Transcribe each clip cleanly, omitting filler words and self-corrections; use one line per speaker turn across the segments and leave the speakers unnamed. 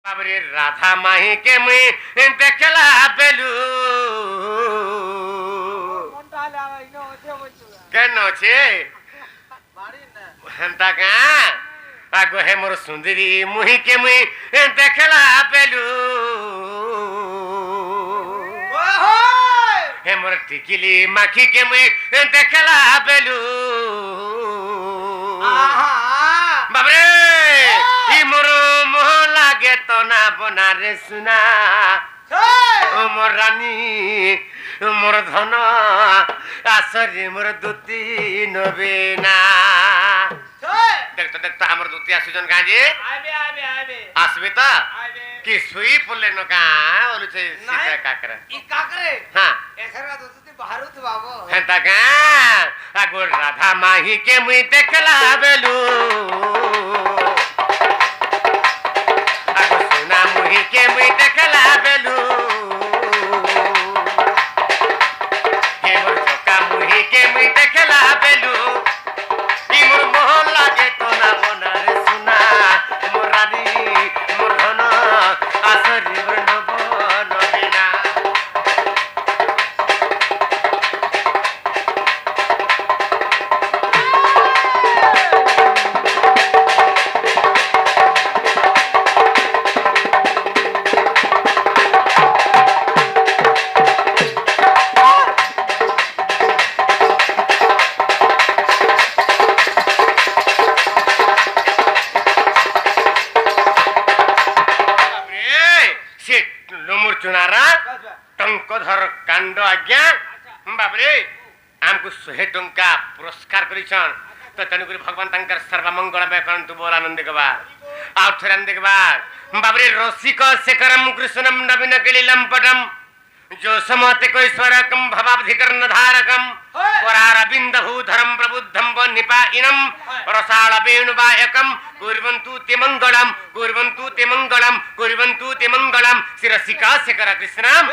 बाबरे राधा माही के मुई देखला बेलू केन छे हेंता का आगो हे मोर सुंदरी मुही के मुई देखला बेलू हे मोर टिकिली माखी के मुई देखला बेलू बाबरे ई मोर मोह लागे तो ना बना रे सुना ओ मोर रानी मोर धन आसरी मोर दूती नबीना देखता हमर दूती आसुजन काजे आसबे त कि सुई पले न का ओलु छे सीता काकरा
ई काकरे
हां
एखरा दूती बाहरु त बाबू
हेंता का आगो राधा माही के मुई देखला बेलू आगो सोना मुही के मुई देखला बेलू के मोर चोका मुही के मुई देखला बेलू ई मोर मोह लागे तो ना बना रे सुना मोर रानी मोर धन आसरी मोर नबीना टंकधर कांड आज्ञा बाबरे आमको 100 टंका पुरस्कार करिछन तो तनुकरी भगवान तंकर सर्वमंगलमय करंतु बोलानंद गवा आउथरन देखबा बाबरे रसिक शेखरम कृष्णम नवीन कलिलम पटम जो समते को ईश्वरकम भवाब्धिकर्ण धारकम परारविंद भूधरम प्रबुद्धम वनिपाइनम रसाळ वेणुवायकम कुर्वन्तु ते मंगलम शिरसिका शेखर कृष्णम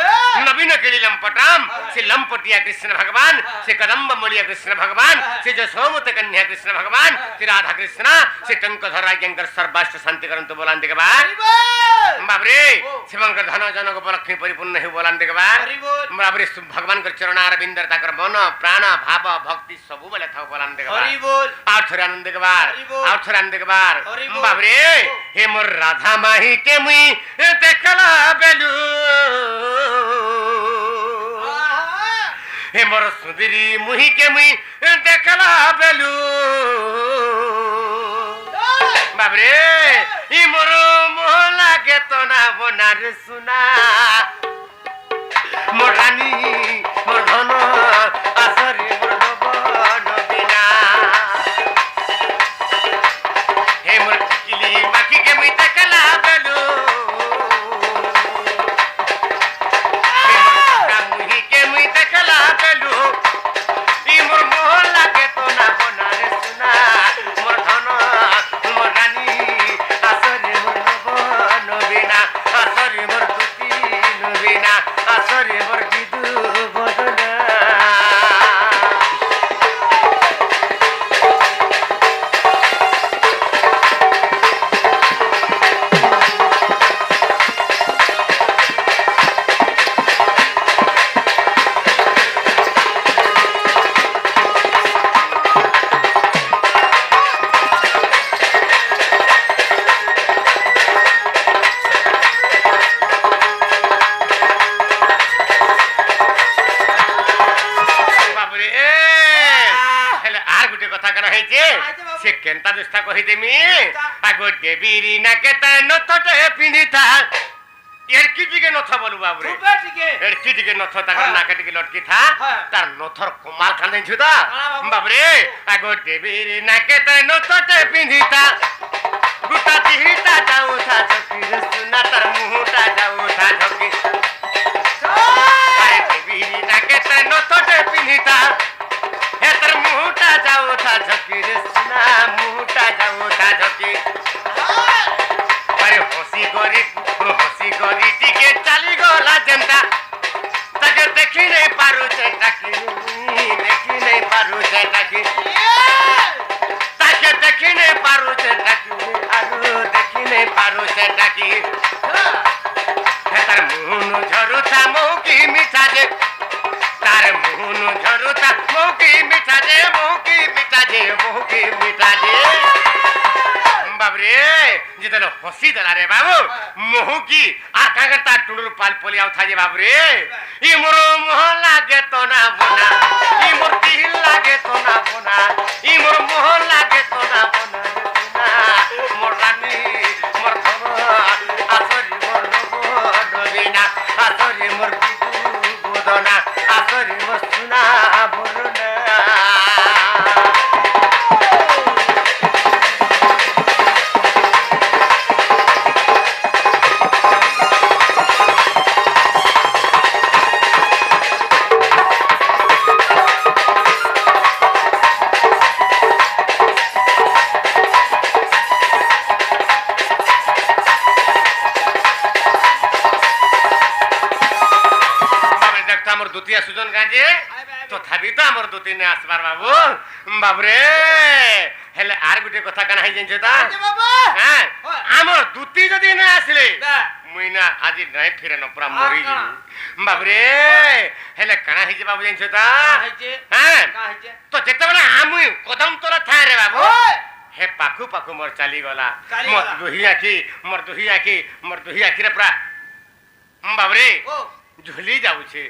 नवीन कलिलम पटम से लंपटिया कृष्ण भगवान से कदम्ब मलिया कृष्ण भगवान से जसोमत कन्या कृष्ण भगवान से राधा कृष्ण से टंकधर आज्ञाकर सर्वाष्ट शांति करंतु बोलान देख बाबरे शिवंकर धन जनक उपलक्ष्मी परिपूर्ण हे बोलान देख बाबरे भगवान कर चरणार बिंदर ताकर मन प्राण भाव भक्ति सबु बेले थाउ बोलान देख
हरि बोल
आउथर आनंद देख आउथर आनंद देख बाबरे हे मोर राधा माही के मुई देखला बेलू हे मोर सुंदरी मुही के मुई देखला बेलू बाबरे ई मोर मोह लागे तो ना बना रे सुना मोर रानी मोर धन आसरी मोर नबीना हे मोर टिकिली माखी के मुई देखला बेलू हे मोर मुही के मुई देखला बेलू ई मोर मोह लागे तो ना बना रे सुना मोर धन मोर रानी आसरी मोर नबीना आसरी मोर दूती नबीना आसरी मोर जिदु बदना से केंता दुष्टा कहि देमी आगो देवीरी ना केता नथटे पिंडिता एरकी दिके नथ बोलु बाबू रे एरकी दिके नथ ताकर नाके दिके लटकी था तार नथर कमाल खाने छुदा बाबू रे आगो देवीरी ना केता नथटे पिंडिता गुटा दिहिता जाऊ था झकी सुना तार मुहटा जाऊ था झकी अरे देवीरी ना केता नथटे पिंडिता हेतर मुहटा जाऊ था झकी रे सुना मुहटा जाऊ था झकी अरे हसी गरी टिके चाली गला जनता ताके देखि नहीं पारु छे ताके देखि नहीं पारु छे ताके ताके देखि नहीं पारु छे ताके आरु देखि नहीं पारु छे ताके देलो हसी देला रे बाबू मोहू की आ का करता टुंडुर पाल पोली आउ था जे बाबू रे ई मोरो मोह लागे तो ना बोना ई मोर दिल लागे तो ना बोना ई मोर मोह लागे तो ना बोना मोर रानी मोर धवा आसरी मोर नबीना आसरी मोर गोदना आसरी मोर सुना बोलना দুতিয়া সুজন গাজে তথাপি তো আমার দুতি নে আসবার বাবু বাবরে হেলে আর গুটে কথা কানা হই জানছ তা হ্যাঁ আমার দুতি যদি না আসলে মুই না আজি নাই ফিরে ন পুরা মরি যাই বাবরে হেলে কানা হই যে বাবু জানছ তা হ্যাঁ তো যেতেবেলে আমি কদম তোলা থায় রে বাবু হে পাখু পাখু মোর চালি গলা মোর দুহি আখি রে পুরা বাবরে ঝুলি যাଉଛି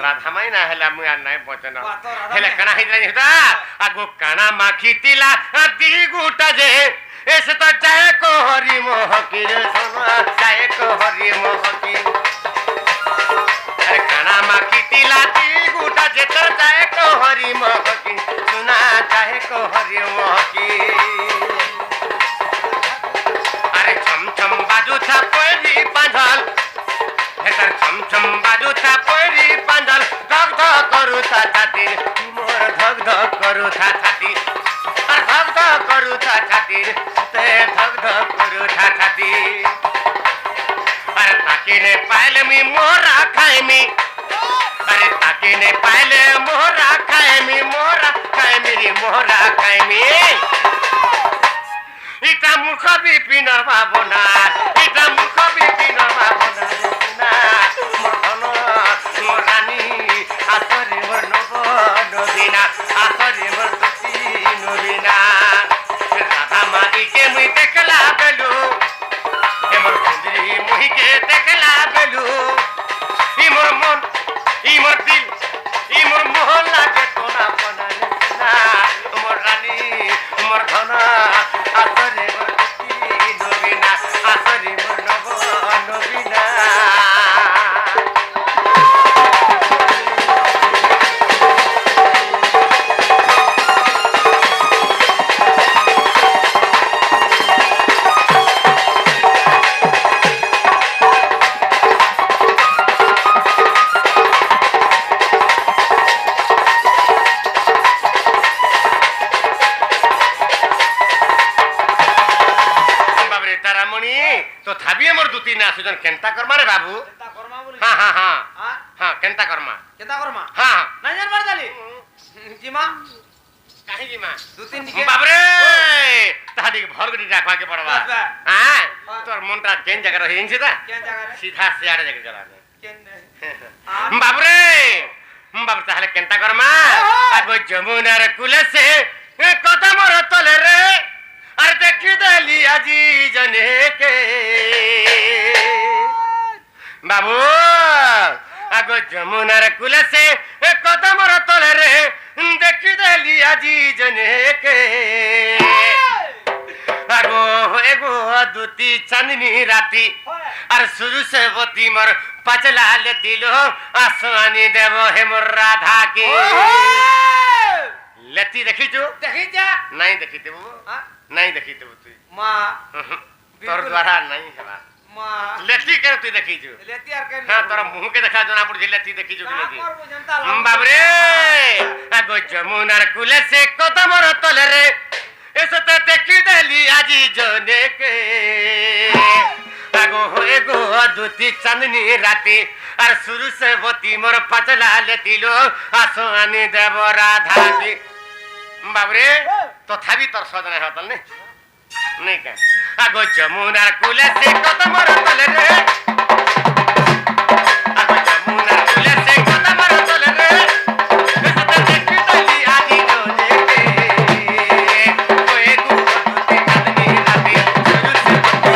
রাধা মাই না হেলা মুই আর নাই বচন হেলে কানা হই নাই হতা আগো কানা মাখি তিলা দি গুটা যে এসে তো চাহে কো হরি মোহকি রে সোনা চাহে কো হরি মোহকি আরে কানা মাখি তিলা দি গুটা যে তো চাহে কো হরি মোহকি সোনা চাহে কো হরি মোহকি আরে ছম ছম বাজু থা পরি বাঁধল হেতার ছমছম বাজুথা পরি পাঁজল ধক ধক করুথা ছাতি মোর ধক ধক করুথা ছাতি আর ধক ধক করুথা ছাতি তে ধক ধক করুথা ছাতি আরে তাকিনে পাইলে মি মোরা খাইমি আরে তাকিনে পাইলে মোরা খাইমি রে মোরা খাইমি ইটা মুখ বিপিনর ভাবনা ইটা মুখ বিপিনর ভাবনা আসরে মোর নবীনা আসরে মোর দুতি নবীনা রাধা মাইকে মুই দেখলা বেলু মোর সুন্দরী মুহিকে দেখলা বেলু ই মোর মন ই মোর দিল ই মোর মোহন লাগে তোনা বনারে না মোর রানী মোর ধনা আসরে মোর দুতি নবীনা আসরে মোর নবীনা সুজন কেনতা করমা রে বাবু হ্যাঁ হ্যাঁ হ্যাঁ হ্যাঁ কেনতা করমা হ্যাঁ
নাই জানবার জানি জিমা
কাহি জিমা
দু তিন
বাবরে তাহাদি ভরগড়ি রাখবাকে পড়বা হ্যাঁ তোর মনটা কেন জায়গা রহিছে তা সিধা সিয়াড়ে জায়গা গলা বাবরে বাবু তাহলে কেনতা করমা আগো যমুনার কুলসে কথা মোর তলে রে আর দেখি দেলি আজি জনে কে বাবু আগো যমুনার কুলসে কথা মোর তলে রে দেখি দেলি আজি জনে কে আগো এগো দুতি চাঁদনি রাতি আর শুরু সে বতি মোর পাচলা লেতিলো আসমানি দেব হে মোর রাধা কে লেতি দেখিছো
দেখিছা
নাই দেখিতে বাবু নাই দেখিতে তুই
মা
তোর দ্বারা নাই হেবা
মা
লেতি কেন তুই দেখিছো
লেতি আর কেন
হ্যাঁ তোর মুহকে দেখা জনা পড়ছে লেতি দেখিছো কি নাকি
করব জনতা
বাবরে আগো যমুনার কুলসে কত মোর তলে রে এসতে দেখি দেলি আজি জনে কে আগো হয়ে গো দুতি চাঁদনি রাতি আর শুরু সে বতি মোর পাচলা লেতিলো আসো আনি দেব রাধা কে বাবরে তথাপি তোর সজনা হতল নেই কা আগো যমুনার কুলসে কত মোর তলে রে আগো যমুনার কুলসে কত মোর তলে রে এসতে দেখি দেলি আজি জনে কে ওয়ে গো দুতি চাঁদনি রাতি শুরু সে বতি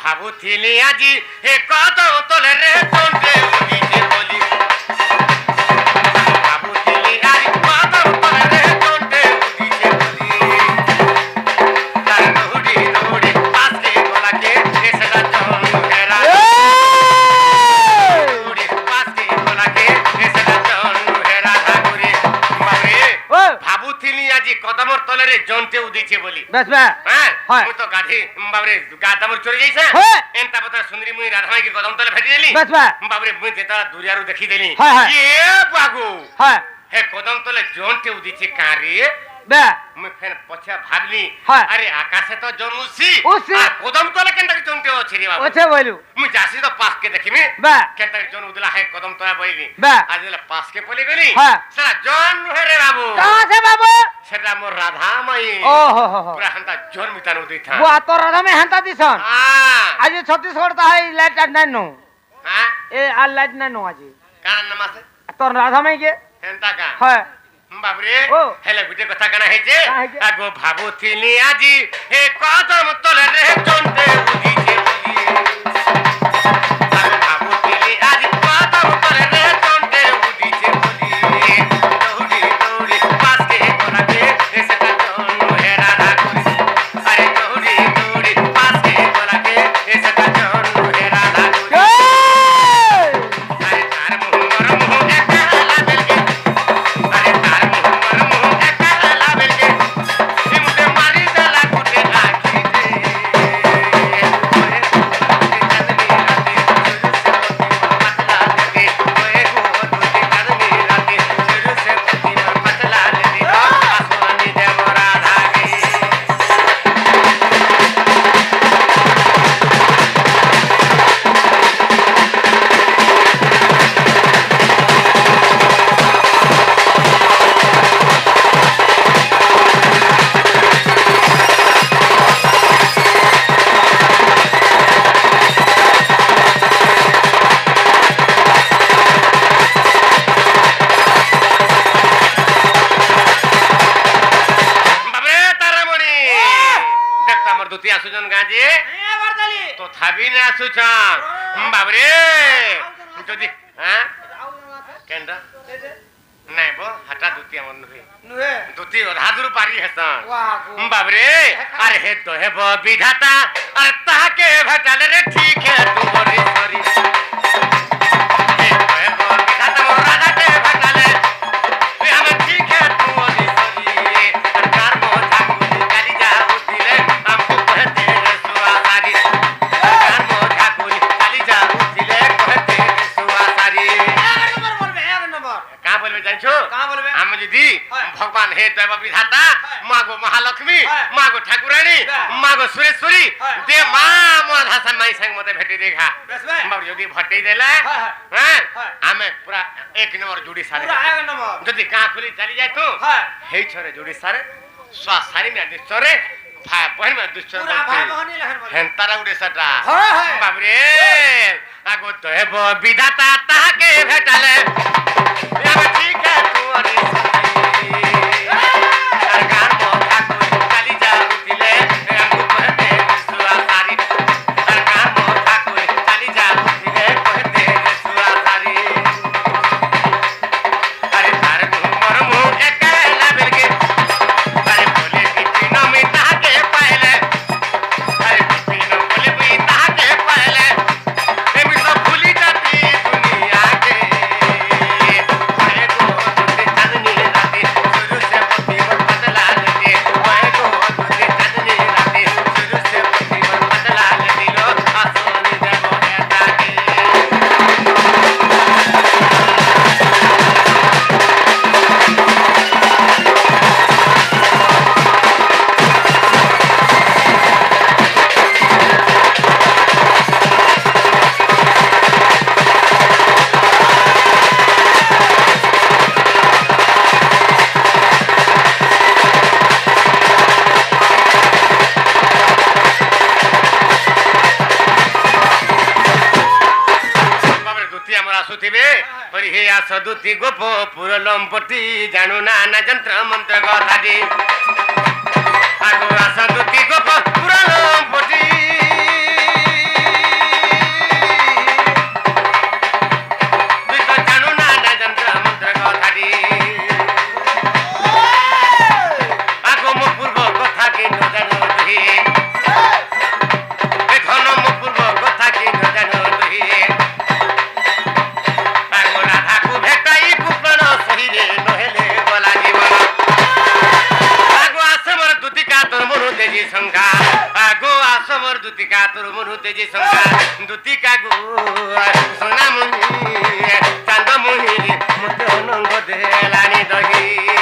ଭାବୁଥିଲି ଆଜି ଏ କଦମ ତଳରେ ଜଣ୍ଟେ ଉଦିଛେ ବୋଲି ଭାବୁଥିଲି ଆଜି କଦମ ତଳରେ ଜଣ୍ଟେ ଉଦିଛେ ବୋଲି ତାର ଦୌଡ଼ି ଦୌଡ଼ି ପାସକେ ଗଲାକେ ସେଟା ଜନ ହେରା ଦୌଡ଼ି ପାସକେ ଗଲାକେ ସେଟା ଜନ ହେରା ଧାଗୁରେ ବାବରେ ଭାବୁଥିଲି ଆଜି କଦମର ତଳରେ ଜଣ୍ଟେ ଉଦିଛେ ବୋଲି
बस बे
হ্যাঁ মুই তো গাধি বাবরে গাদামর চলে যাইছে
হ্যাঁ।
এন্তা পতা সুন্দরী মুই রাধামাই কি কদম তলে ভেটি দেলি
बस बे
বাবরে মুই যেটা দুরিয়ারু দেখি দেলি
হ্যাঁ, হ্যাঁ।
এ বাগু
हां
হে কদম তলে জনতে উদিছে কারে
बे
মুই ফের পছা ভাবলি
হ্যাঁ।
আরে আকাশে তো জন্মুছি
উছি।
আর কদম তলে কেনটা জনতে আছে রে বাবু
ओछे बोलू
মুই যাসি তো পাসকে দেখিমি
बे
কেনটা জন উদলা হে কদম তলে বইলি
बे
আজ পাসকে পলি গলি
হ্যাঁ।
সেটা জন হে রে বাবু
कहां से बाबू
সেটা মোর রাধামাই
ओ हो
পুরা হান্তা জন মিতানো দিথা
वो तो राधा में हंता दिसन
হ্যাঁ
आज छत्तीसगढ़ तो है लाइट नहीं नो
হ্যাঁ
ए आ लाइट नहीं नो आज
কার নাম আছে
तो राधा में के
হেন্তা কা
है
বাবরে
ও।
হেলে গুটে কথা কানা হেছে
কা হেছে?
আগো ভাবুথিলি আজি হে কদম তলে রে জন্তে উদিছে বলি আগো ভাবুথিলি আজি কদম তলে রে জন্তে উদিছে বলি দৌড়ি দৌড়ি পাসকে গলাকে সেটা জন হেরা রাখুরি আরে দৌড়ি দৌড়ি পাসকে গলাকে সেটা জন হেরা রাখুরি আরে তার মুহর মুহ একালা বেলকে আরে তার মুহর মুহ একালা বেলকে সিমতে মারি দেলা গুটে আখিতে বাবরে তারামণি দেখ তো আমার দুটি আসুজন গাঁজে
এ বর্দালি
তো থাবি না আসুছন বাবরে যদি হ্যাঁ কেনটা নাই বো হাটা দুটি আমার নুহে
নুহে
দুটি অধাদুর পারি হেসন
ওয়া গো
বাবরে আরে হে তো হেব বিধাতা আর তাহাকে ভেটালে রে ঠিক হে তুমরি সরি হে তো হেব বিধাতা মোর রাধাকে ভেটালে তুই আমি ঠিক হে তুমরি সরি আর কার মো ঠাকুরি কালি যা উঠিলে আমকু কহতে রে সুয়াসারি কার মো ঠাকুরি কালি যা উঠিলে কহতে রে সুয়াসারি
এক নম্বর বলবে এক নম্বর
কা বলবে জানছো
কা বলবে
আমি যদি
হ্যাঁ।
ভগবান হে দৈব বিধাতা
হ্যাঁ।
মাগো মহালক্ষ্মী
হ্যাঁ।
মাগো ঠাকুরানী
হ্যাঁ।
মাগো সুরেশ্বরী
হ্যাঁ।
দে মা মোর হাসা মাই সাং মতে ভেটি দেখা
বেশ বে
বাবু যদি ভটেই দেলে
হ্যাঁ,
হ্যাঁ
হ্যাঁ।
আমি পুরা এক নম্বর জুড়ি সারে
পুরা এক নম্বর
যদি কা খুলি চালি যায় তো
হ্যাঁ
হেই ছরে জুড়ি সারে স্বা সারি মে দুশ্চরে ভাই বহন মে দুশ্চর
পুরা ভাই বহনি লেখেন বলে
হেন্তারা উড়ে সাটা
হ্যাঁ, হ্যাঁ।
বাবরে আগো দৈব বিধাতা তাহাকে ভেটালে আমি ঠিক তুমরি আর গান মো ঠাকুর কালি যা উঠিলে আমকু কহতে সুয়াসারি আর গান মো ঠাকুর কালি যা উঠিলে কহতে সুয়াসারি আরে তার মুহর মুহ একালা বেলকে আরে বলে বিপিন আমি তাহাকে পাইলে আরে বিপিন বলে বুই তাহাকে পাইলে এমি তো ভুলি যাতি দুনিয়াকে আরে গো দুতে চাঁদনি রাতে শুরু সে পতি বর বদলা লেতে ওয়ে গো দুতে চাঁদনি রাতে শুরু সে পতি বর বদলা লেতে লো আসনি দেবো এটাকে বাবরে দুতি আমার আসুথিবে পরি হে আস দুতি গোপ পুর লম্পটি জানু না না যন্ত্র মন্ত্র কথাটি আগো আস দুতি গোপ পুর লম্পটি तेजी संगा दुती कागु सोना मुनि चांद मुनि मते अनंग देलानी दही